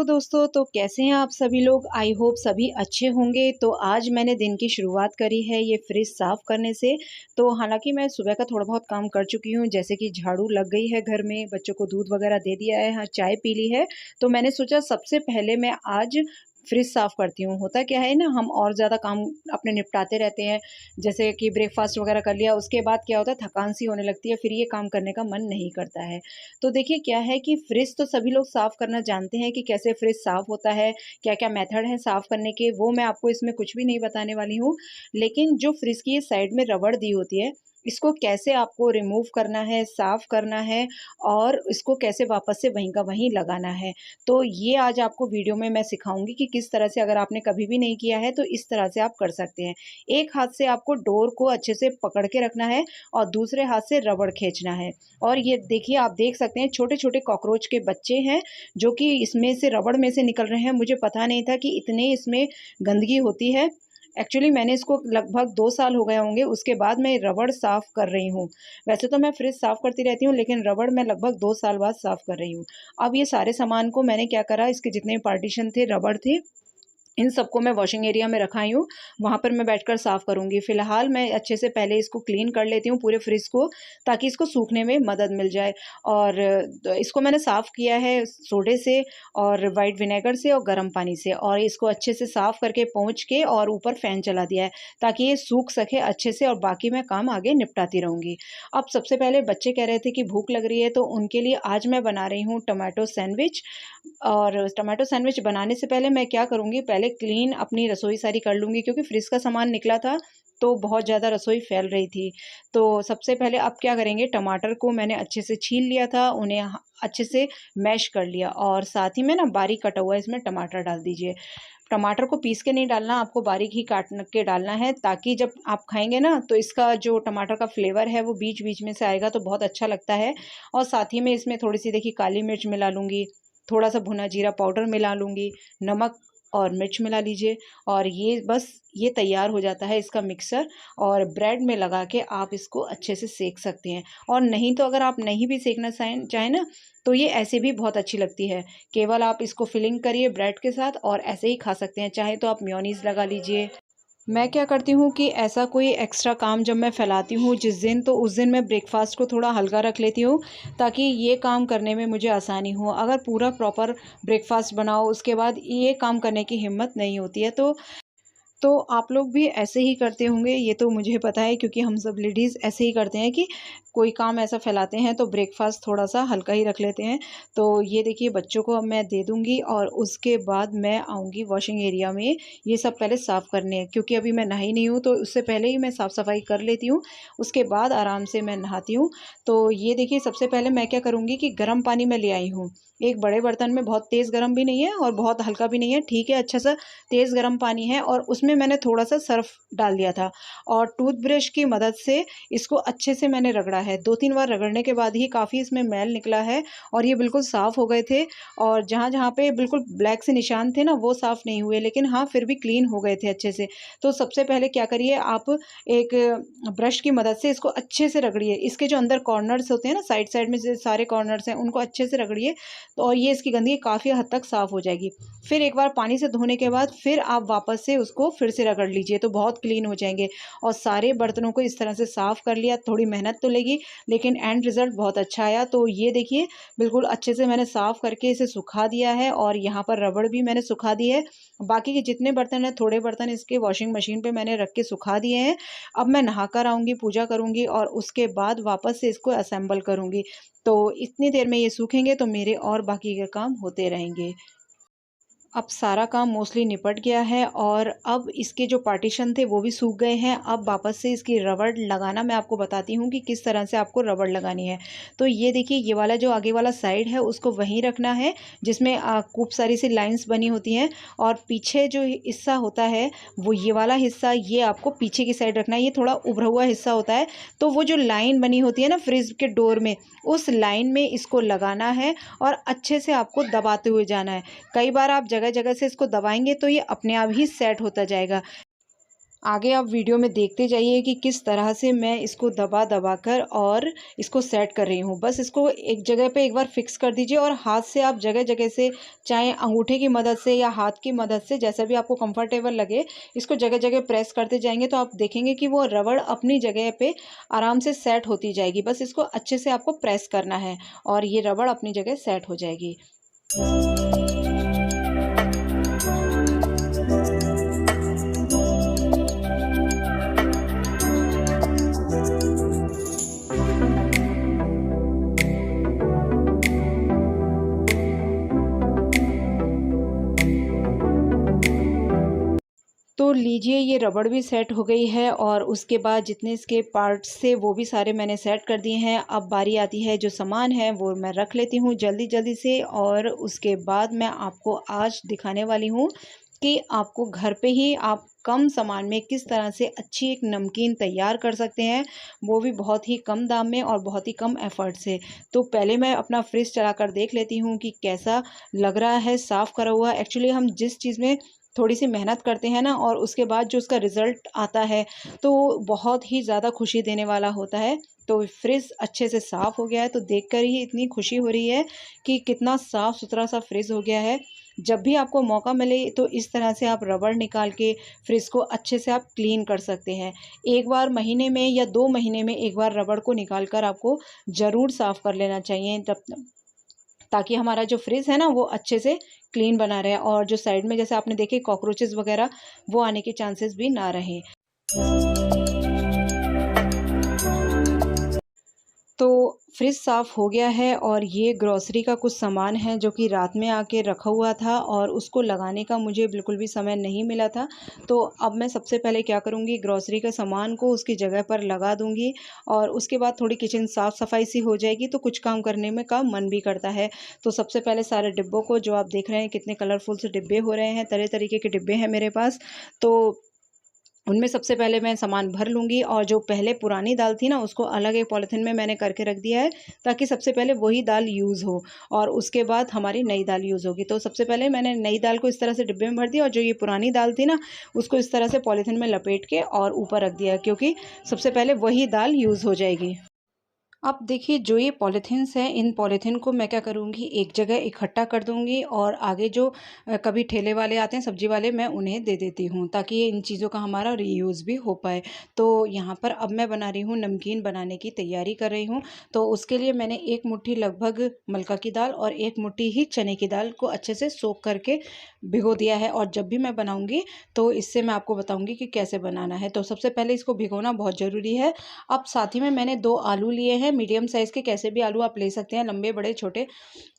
Hello दोस्तों, तो कैसे हैं आप सभी लोग? आई होप सभी अच्छे होंगे। तो आज मैंने दिन की शुरुआत करी है ये फ्रिज साफ़ करने से। तो हालाँकि मैं सुबह का थोड़ा बहुत काम कर चुकी हूँ, जैसे कि झाड़ू लग गई है घर में, बच्चों को दूध वगैरह दे दिया है, हाँ, चाय पी ली है। तो मैंने सोचा सबसे पहले मैं आज फ्रिज साफ़ करती हूँ। होता क्या है ना, हम और ज़्यादा काम अपने निपटाते रहते हैं, जैसे कि ब्रेकफ़ास्ट वगैरह कर लिया, उसके बाद क्या होता है थकान-सी होने लगती है, फिर ये काम करने का मन नहीं करता है। तो देखिए क्या है कि फ्रिज तो सभी लोग साफ़ करना जानते हैं कि कैसे फ्रिज साफ़ होता है, क्या-क्या मेथड है साफ़ करने के, वो मैं आपको इसमें कुछ भी नहीं बताने वाली हूँ। लेकिन जो फ्रिज की ये साइड में रबड़ दी होती है, इसको कैसे आपको रिमूव करना है, साफ़ करना है और इसको कैसे वापस से वहीं का वहीं लगाना है। तो ये आज आपको वीडियो में मैं सिखाऊँगी कि किस तरह से, अगर आपने कभी भी नहीं किया है, तो इस तरह से आप कर सकते हैं। एक हाथ से आपको डोर को अच्छे से पकड़ के रखना है और दूसरे हाथ से रबड़ खींचना है। और ये देखिए, आप देख सकते हैं छोटे-छोटे कॉकरोच के बच्चे हैं, जो कि इसमें से रबड़ में से निकल रहे हैं। मुझे पता नहीं था कि इतने इसमें गंदगी होती है। एक्चुअली मैंने इसको लगभग 2 साल हो गए होंगे, उसके बाद मैं रबड़ साफ़ कर रही हूँ। वैसे तो मैं फ्रिज साफ़ करती रहती हूँ, लेकिन रबड़ मैं लगभग 2 साल बाद साफ़ कर रही हूँ। अब ये सारे सामान को मैंने क्या करा, इसके जितने भी पार्टीशन थे, रबड़ थे, इन सबको मैं वॉशिंग एरिया में रख आई हूँ, वहाँ पर मैं बैठकर साफ़ करूँगी। फ़िलहाल मैं अच्छे से पहले इसको क्लीन कर लेती हूँ पूरे फ्रिज को, ताकि इसको सूखने में मदद मिल जाए। और इसको मैंने साफ़ किया है सोडे से और व्हाइट विनेगर से और गर्म पानी से, और इसको अच्छे से साफ़ करके पोंछ के और ऊपर फ़ैन चला दिया है, ताकि ये सूख सके अच्छे से और बाकी मैं काम आगे निपटाती रहूँगी। अब सबसे पहले बच्चे कह रहे थे कि भूख लग रही है, तो उनके लिए आज मैं बना रही हूँ टोमेटो सैंडविच। और टोमेटो सैंडविच बनाने से पहले मैं क्या करूँगी, पहले क्लीन अपनी रसोई सारी कर लूँगी, क्योंकि फ्रिज का सामान निकला था, तो बहुत ज़्यादा रसोई फैल रही थी। तो सबसे पहले अब क्या करेंगे, टमाटर को मैंने अच्छे से छील लिया था, उन्हें अच्छे से मैश कर लिया, और साथ ही में ना बारीक कटा हुआ इसमें टमाटर डाल दीजिए। टमाटर को पीस के नहीं डालना, आपको बारीक ही काट के डालना है, ताकि जब आप खाएँगे ना, तो इसका जो टमाटर का फ्लेवर है वो बीच-बीच में से आएगा, तो बहुत अच्छा लगता है। और साथ ही में इसमें थोड़ी-सी देखिए काली मिर्च मिला लूँगी, थोड़ा-सा भुना जीरा पाउडर मिला लूँगी, नमक और मिर्च मिला लीजिए, और ये बस ये तैयार हो जाता है इसका मिक्सर। और ब्रेड में लगा के आप इसको अच्छे से सेक सकते हैं, और नहीं तो अगर आप नहीं भी सेकना चाहें ना, तो ये ऐसे भी बहुत अच्छी लगती है। केवल आप इसको फिलिंग करिए ब्रेड के साथ और ऐसे ही खा सकते हैं, चाहे तो आप मेयोनीज़ लगा लीजिए। मैं क्या करती हूँ कि ऐसा कोई एक्स्ट्रा काम जब मैं फैलाती हूँ जिस दिन, तो उस दिन मैं ब्रेकफ़ास्ट को थोड़ा हल्का रख लेती हूँ, ताकि ये काम करने में मुझे आसानी हो। अगर पूरा प्रॉपर ब्रेकफ़ास्ट बनाओ, उसके बाद ये काम करने की हिम्मत नहीं होती है। तो आप लोग भी ऐसे ही करते होंगे, ये तो मुझे पता है, क्योंकि हम सब लेडीज़ ऐसे ही करते हैं कि कोई काम ऐसा फैलाते हैं तो ब्रेकफ़ास्ट थोड़ा-सा हल्का ही रख लेते हैं। तो ये देखिए, बच्चों को अब मैं दे दूँगी और उसके बाद मैं आऊँगी वॉशिंग एरिया में ये सब पहले साफ़ करने, क्योंकि अभी मैं नहाई नहीं हूँ, तो उससे पहले ही मैं साफ़-सफ़ाई कर लेती हूँ, उसके बाद आराम से मैं नहाती हूँ। तो ये देखिए, सबसे पहले मैं क्या करूँगी कि गर्म पानी मैं ले आई हूँ। एक बड़े बर्तन में, बहुत तेज़ गरम भी नहीं है और बहुत हल्का भी नहीं है, ठीक है, अच्छा-सा तेज़ गरम पानी है, और उसमें मैंने थोड़ा-सा सर्फ़ डाल दिया था, और टूथब्रश की मदद से इसको अच्छे से मैंने रगड़ा है। 2-3 बार रगड़ने के बाद ही काफ़ी इसमें मैल निकला है, और ये बिल्कुल साफ़ हो गए थे, और जहाँ-जहाँ पे बिल्कुल ब्लैक से निशान थे ना, वो साफ़ नहीं हुए, लेकिन हाँ, फिर भी क्लीन हो गए थे अच्छे से। तो सबसे पहले क्या करिए, आप एक ब्रश की मदद से इसको अच्छे से रगड़िए। इसके जो अंदर कॉर्नर्स होते हैं ना, साइड-साइड में जो सारे कॉर्नर्स हैं, उनको अच्छे से रगड़िए, तो और ये इसकी गंदगी काफ़ी हद तक साफ़ हो जाएगी। फिर एक बार पानी से धोने के बाद फिर आप वापस से उसको फिर से रगड़ लीजिए, तो बहुत क्लीन हो जाएँगे। और सारे बर्तनों को इस तरह से साफ़ कर लिया, थोड़ी मेहनत तो लगी, लेकिन एंड रिज़ल्ट बहुत अच्छा आया। तो ये देखिए, बिल्कुल अच्छे से मैंने साफ़ करके इसे सुखा दिया है, और यहाँ पर रबड़ भी मैंने सुखा दी है। बाकी के जितने बर्तन हैं, थोड़े बर्तन इसके वॉशिंग मशीन पे मैंने रख के सुखा दिए हैं। अब मैं नहा कर आऊँगी, पूजा करूँगी, और उसके बाद वापस से इसको असेंबल करूँगी। तो इतनी देर में ये सूखेंगे, तो मेरे और बाकी के काम होते रहेंगे। अब सारा काम मोस्टली निपट गया है, और अब इसके जो पार्टीशन थे वो भी सूख गए हैं। अब वापस से इसकी रबड़ लगाना मैं आपको बताती हूँ कि किस तरह से आपको रबड़ लगानी है। तो ये देखिए, ये वाला जो आगे वाला साइड है उसको वहीं रखना है, जिसमें खूब सारी सी लाइन्स बनी होती हैं, और पीछे जो हिस्सा होता है, वो ये वाला हिस्सा, ये आपको पीछे की साइड रखना है। ये थोड़ा उभरा हुआ हिस्सा होता है, तो वो जो लाइन बनी होती है ना फ्रिज के डोर में, उस लाइन में इसको लगाना है, और अच्छे से आपको दबाते हुए जाना है। कई बार आप जगह-जगह से इसको दबाएँगे, तो ये अपने आप ही सेट होता जाएगा। आगे आप वीडियो में देखते जाइए कि किस तरह से मैं इसको दबा दबा कर और इसको सेट कर रही हूँ। बस इसको एक जगह पे एक बार फिक्स कर दीजिए और हाथ से आप जगह-जगह से, चाहे अंगूठे की मदद से या हाथ की मदद से, जैसा भी आपको कंफर्टेबल लगे, इसको जगह-जगह प्रेस करते जाएँगे तो आप देखेंगे कि वो रबड़ अपनी जगह पे आराम से सेट होती जाएगी। बस इसको अच्छे से आपको प्रेस करना है और ये रबड़ अपनी जगह सेट हो जाएगी। तो लीजिए, ये रबड़ भी सेट हो गई है और उसके बाद जितने इसके पार्ट्स थे वो भी सारे मैंने सेट कर दिए हैं। अब बारी आती है जो सामान है वो मैं रख लेती हूँ जल्दी-जल्दी से, और उसके बाद मैं आपको आज दिखाने वाली हूँ कि आपको घर पे ही आप कम सामान में किस तरह से अच्छी एक नमकीन तैयार कर सकते हैं, वो भी बहुत ही कम दाम में और बहुत ही कम एफ़र्ट से। तो पहले मैं अपना फ्रिज चलाकर देख लेती हूँ कि कैसा लग रहा है साफ़ करा हुआ। एक्चुअली हम जिस चीज़ में थोड़ी-सी मेहनत करते हैं ना और उसके बाद जो उसका रिज़ल्ट आता है, तो बहुत ही ज़्यादा खुशी देने वाला होता है। तो फ्रिज अच्छे से साफ़ हो गया है, तो देखकर ही इतनी खुशी हो रही है कि कितना साफ़-सुथरा सा फ्रिज हो गया है। जब भी आपको मौका मिले तो इस तरह से आप रबड़ निकाल के फ्रिज को अच्छे से आप क्लीन कर सकते हैं। एक बार महीने में या 2 महीने में एक बार रबड़ को निकाल कर आपको ज़रूर साफ़ कर लेना चाहिए, तब ताकि हमारा जो फ्रिज है ना वो अच्छे से क्लीन बना रहे और जो साइड में जैसे आपने देखे कॉकरोचेस वगैरह वो आने के चांसेस भी ना रहें। तो फ्रिज साफ़ हो गया है और ये ग्रॉसरी का कुछ सामान है जो कि रात में आके रखा हुआ था और उसको लगाने का मुझे बिल्कुल भी समय नहीं मिला था। तो अब मैं सबसे पहले क्या करूँगी, ग्रॉसरी का सामान को उसकी जगह पर लगा दूँगी और उसके बाद थोड़ी किचन साफ़-सफ़ाई सी हो जाएगी तो कुछ काम करने में का मन भी करता है। तो सबसे पहले सारे डिब्बों को, जो आप देख रहे हैं कितने कलरफुल से डिब्बे हो रहे हैं, तरह तरीके के डिब्बे हैं मेरे पास। तो उनमें सबसे पहले मैं सामान भर लूँगी और जो पहले पुरानी दाल थी ना उसको अलग एक पॉलीथिन में मैंने करके रख दिया है, ताकि सबसे पहले वही दाल यूज़ हो और उसके बाद हमारी नई दाल यूज़ होगी। तो सबसे पहले मैंने नई दाल को इस तरह से डिब्बे में भर दिया और जो ये पुरानी दाल थी ना उसको इस तरह से पॉलीथिन में लपेट के और ऊपर रख दिया, क्योंकि सबसे पहले वही दाल यूज़ हो जाएगी। अब देखिए, जो ये पॉलीथीन्स हैं, इन पॉलीथीन को मैं क्या करूँगी, एक जगह इकट्ठा कर दूँगी और आगे जो कभी ठेले वाले आते हैं, सब्ज़ी वाले, मैं उन्हें दे देती हूँ ताकि ये इन चीज़ों का हमारा रीयूज़ भी हो पाए। तो यहाँ पर अब मैं बना रही हूँ, नमकीन बनाने की तैयारी कर रही हूँ। तो उसके लिए मैंने 1 मुट्ठी लगभग मलका की दाल और 1 मुट्ठी ही चने की दाल को अच्छे से सोख करके भिगो दिया है और जब भी मैं बनाऊँगी तो इससे मैं आपको बताऊँगी कि कैसे बनाना है। तो सबसे पहले इसको भिगोना बहुत ज़रूरी है। अब साथ ही में मैंने 2 आलू लिए हैं, मीडियम साइज़ के, कैसे भी आलू आप ले सकते हैं, लंबे, बड़े, छोटे।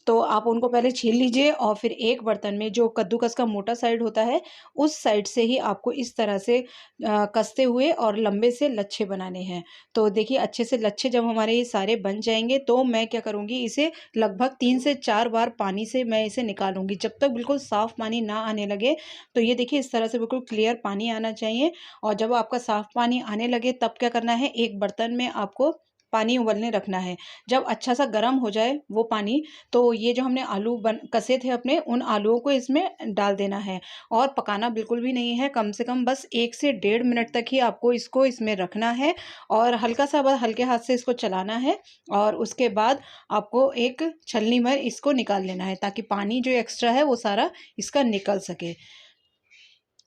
तो आप उनको पहले छील लीजिए और फिर एक बर्तन में जो कद्दूकस का मोटा साइड होता है, उस साइड से ही आपको इस तरह से कसते हुए और लंबे से लच्छे बनाने हैं। तो देखिए, अच्छे से लच्छे जब हमारे ये सारे बन जाएँगे तो मैं क्या करूँगी, इसे लगभग 3 से 4 बार पानी से मैं इसे निकालूँगी, जब तक बिल्कुल साफ़ पानी ना आने लगे। तो ये देखिए, इस तरह से बिल्कुल क्लियर पानी आना चाहिए और जब आपका साफ़ पानी आने लगे तब क्या करना है, एक बर्तन में आपको पानी उबलने रखना है। जब अच्छा सा गरम हो जाए वो पानी, तो ये जो हमने आलू बन कसे थे अपने, उन आलूओं को इसमें डाल देना है और पकाना बिल्कुल भी नहीं है। कम से कम बस 1 से डेढ़ मिनट तक ही आपको इसको इसमें रखना है और हल्का-सा बस हल्के हाथ से इसको चलाना है और उसके बाद आपको एक छलनी में इसको निकाल लेना है, ताकि पानी जो एक्स्ट्रा है वो सारा इसका निकल सके।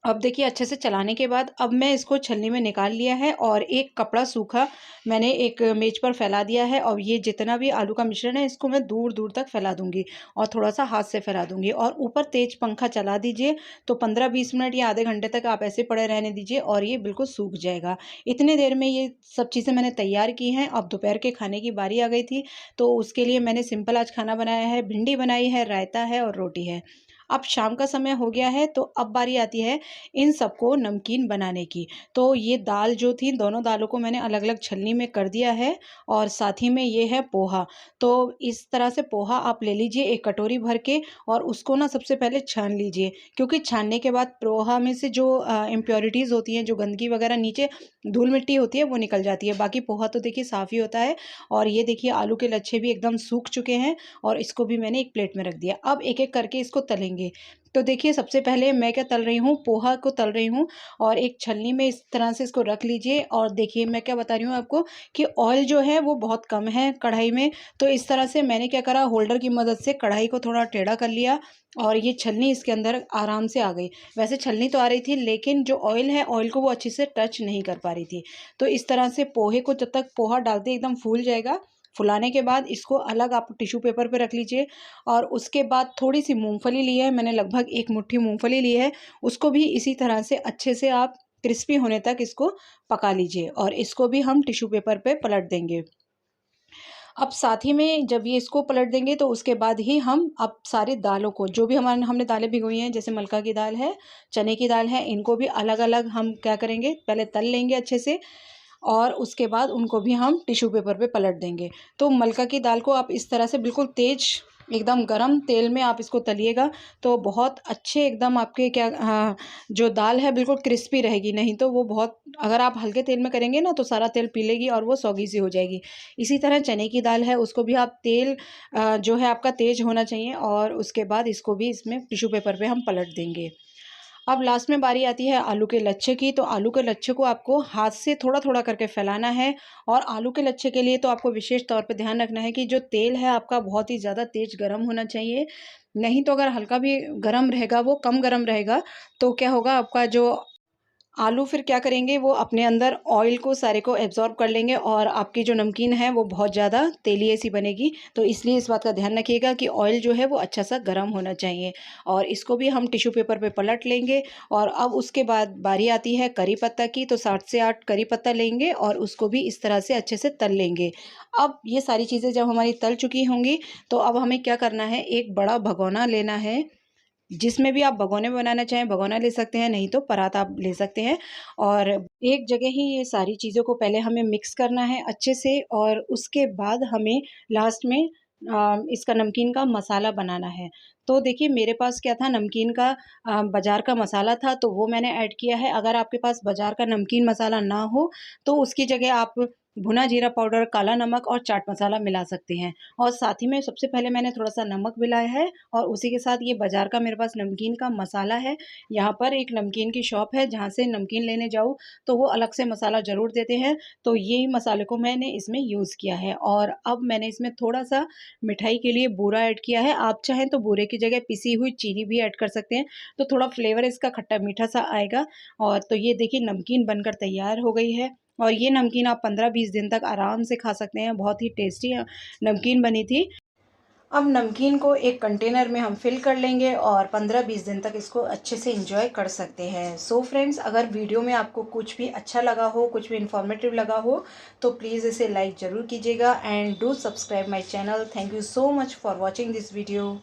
अब देखिए, अच्छे से चलाने के बाद अब मैं इसको छलनी में निकाल लिया है और एक कपड़ा सूखा मैंने एक मेज पर फैला दिया है और ये जितना भी आलू का मिश्रण है इसको मैं दूर-दूर तक फैला दूँगी और थोड़ा-सा हाथ से फैला दूँगी और ऊपर तेज पंखा चला दीजिए। तो 15-20 मिनट या आधे घंटे तक आप ऐसे पड़े रहने दीजिए और ये बिल्कुल सूख जाएगा। इतने देर में ये सब चीज़ें मैंने तैयार की हैं। अब दोपहर के खाने की बारी आ गई थी, तो उसके लिए मैंने सिंपल आज खाना बनाया है, भिंडी बनाई है, रायता है और रोटी है। अब शाम का समय हो गया है, तो अब बारी आती है इन सबको नमकीन बनाने की। तो ये दाल जो थी, दोनों दालों को मैंने अलग-अलग छलनी में कर दिया है और साथ ही में ये है पोहा। तो इस तरह से पोहा आप ले लीजिए एक कटोरी भर के और उसको ना सबसे पहले छान लीजिए, क्योंकि छानने के बाद पोहा में से जो इम्प्योरिटीज़ होती हैं, जो गंदगी वगैरह नीचे धूल-मिट्टी होती है, वो निकल जाती है। बाकी पोहा तो देखिए साफ़ ही होता है और ये देखिए आलू के लच्छे भी एकदम सूख चुके हैं और इसको भी मैंने एक प्लेट में रख दिया। अब एक-एक करके इसको तलेंगे। लेंगे। तो देखिए सबसे पहले मैं क्या तल रही हूँ, पोहा को तल रही हूँ और एक छलनी में इस तरह से इसको रख लीजिए और देखिए मैं क्या बता रही हूँ आपको कि ऑयल जो है वो बहुत कम है कढ़ाई में। तो इस तरह से मैंने क्या करा, होल्डर की मदद से कढ़ाई को थोड़ा टेढ़ा कर लिया और ये छलनी इसके अंदर आराम से आ गई। वैसे छलनी तो आ रही थी लेकिन जो ऑयल है, ऑयल को वो अच्छे से टच नहीं कर पा रही थी। तो इस तरह से पोहे को जब तक पोहा डालते एकदम फूल जाएगा, फुलाने के बाद इसको अलग आप टिश्यू पेपर पे रख लीजिए और उसके बाद थोड़ी-सी मूँगफली ली है मैंने, लगभग 1 मुट्ठी मूँगफली ली है, उसको भी इसी तरह से अच्छे से आप क्रिस्पी होने तक इसको पका लीजिए और इसको भी हम टिश्यू पेपर पे पलट देंगे। अब साथ ही में जब ये इसको पलट देंगे तो उसके बाद ही हम अब सारी दालों को, जो भी हमने दालें भिगोई हैं, जैसे मलका की दाल है, चने की दाल है, इनको भी अलग-अलग हम क्या करेंगे, पहले तल लेंगे अच्छे से और उसके बाद उनको भी हम टिश्यू पेपर पे पलट देंगे। तो मलका की दाल को आप इस तरह से बिल्कुल तेज़ एकदम गरम तेल में आप इसको तलिएगा तो बहुत अच्छे एकदम आपके जो दाल है बिल्कुल क्रिस्पी रहेगी, नहीं तो वो बहुत, अगर आप हल्के तेल में करेंगे ना तो सारा तेल पी लेगी और वो सौगी सी हो जाएगी। इसी तरह चने की दाल है, उसको भी आप तेल जो है आपका तेज़ होना चाहिए और उसके बाद इसको भी इसमें टिश्यू पेपर पे हम पलट देंगे। अब लास्ट में बारी आती है आलू के लच्छे की, तो आलू के लच्छे को आपको हाथ से थोड़ा-थोड़ा करके फैलाना है और आलू के लच्छे के लिए तो आपको विशेष तौर पे ध्यान रखना है कि जो तेल है आपका बहुत ही ज़्यादा तेज़ गरम होना चाहिए। नहीं तो अगर हल्का भी गरम रहेगा, वो कम गरम रहेगा, तो क्या होगा, आपका जो आलू फिर क्या करेंगे, वो अपने अंदर ऑयल को सारे को एब्ज़ॉर्ब कर लेंगे और आपकी जो नमकीन है वो बहुत ज़्यादा तेलीय सी बनेगी। तो इसलिए इस बात का ध्यान रखिएगा कि ऑयल जो है वो अच्छा-सा गरम होना चाहिए और इसको भी हम टिश्यू पेपर पे पलट लेंगे और अब उसके बाद बारी आती है करी पत्ता की, तो 7 से 8 करी पत्ता लेंगे और उसको भी इस तरह से अच्छे से तल लेंगे। अब ये सारी चीज़ें जब हमारी तल चुकी होंगी, तो अब हमें क्या करना है, एक बड़ा भगोना लेना है, जिसमें भी आप भगोने में बनाना चाहें भगोना ले सकते हैं, नहीं तो परात आप ले सकते हैं और एक जगह ही ये सारी चीज़ों को पहले हमें मिक्स करना है अच्छे से और उसके बाद हमें लास्ट में इसका नमकीन का मसाला बनाना है। तो देखिए मेरे पास क्या था, नमकीन का बाज़ार का मसाला था तो वो मैंने ऐड किया है। अगर आपके पास बाज़ार का नमकीन मसाला ना हो तो उसकी जगह आप भुना जीरा पाउडर, काला नमक और चाट मसाला मिला सकते हैं और साथ ही में सबसे पहले मैंने थोड़ा-सा नमक मिलाया है और उसी के साथ ये बाज़ार का मेरे पास नमकीन का मसाला है। यहाँ पर एक नमकीन की शॉप है जहाँ से नमकीन लेने जाऊँ तो वो अलग से मसाला ज़रूर देते हैं, तो यही मसाले को मैंने इसमें यूज़ किया है और अब मैंने इसमें थोड़ा-सा मिठाई के लिए बूरा ऐड किया है। आप चाहें तो बूरे की जगह पिसी हुई चीनी भी ऐड कर सकते हैं, तो थोड़ा फ्लेवर इसका खट्टा-मीठा-सा आएगा और तो ये देखिए नमकीन बनकर तैयार हो गई है और ये नमकीन आप 15-20 दिन तक आराम से खा सकते हैं, बहुत ही टेस्टी नमकीन बनी थी। अब नमकीन को एक कंटेनर में हम फ़िल कर लेंगे और 15-20 दिन तक इसको अच्छे से एंजॉय कर सकते हैं। सो फ्रेंड्स, अगर वीडियो में आपको कुछ भी अच्छा लगा हो, कुछ भी इन्फॉर्मेटिव लगा हो, तो प्लीज़ इसे लाइक ज़रूर कीजिएगा and do subscribe my channel. Thank you so much for watching this video.